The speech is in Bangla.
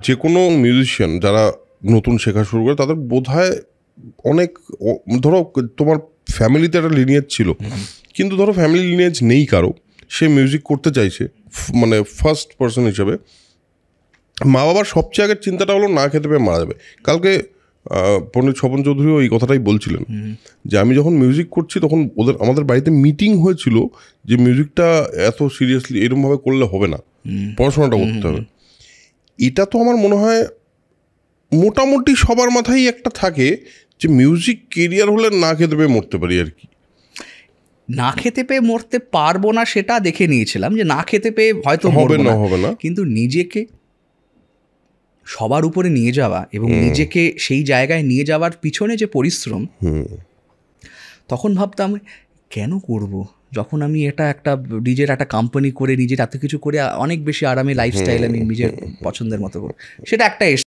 যে কোনো মিউজিশিয়ান যারা নতুন শেখা শুরু করে তাদের বোধহয় অনেক, ধরো তোমার ফ্যামিলিতে একটা লিনিয়েজ ছিল, কিন্তু ধরো ফ্যামিলি লিনিয়েজ নেই কারো, সে মিউজিক করতে চাইছে, মানে ফার্স্ট পার্সন হিসেবে মা বাবার সবচেয়ে আগের চিন্তাটা হলো না খেতে পেয়ে মারা যাবে। কালকে পণ্ডিত স্বপন চৌধুরীও এই কথাটাই বলছিলেন যে আমি যখন মিউজিক করছি তখন আমাদের বাড়িতে মিটিং হয়েছিল যে মিউজিকটা এত সিরিয়াসলি এরকমভাবে করলে হবে না, পড়াশোনাটা করতে হবে। এটা তো আমার মনে হয় মোটামুটি সবার মাথায় একটা থাকে যে মিউজিক কেরিয়ার হলে না খেতে পেয়ে মরতে পারি আর কি। না খেতে পেয়ে মরতে পারবো না সেটা দেখে নিয়েছিলাম, যে না খেতে পেয়ে হয়তো হবে না, কিন্তু নিজেকে সবার উপরে নিয়ে যাওয়া এবং নিজেকে সেই জায়গায় নিয়ে যাওয়ার পিছনে যে পরিশ্রম, তখন ভাবতাম কেন করব, যখন আমি একটা নিজের একটা কোম্পানি করে নিজের এত কিছু করে অনেক বেশি আরামে লাইফস্টাইল আমি নিজের পছন্দের মতো করব, সেটা একটা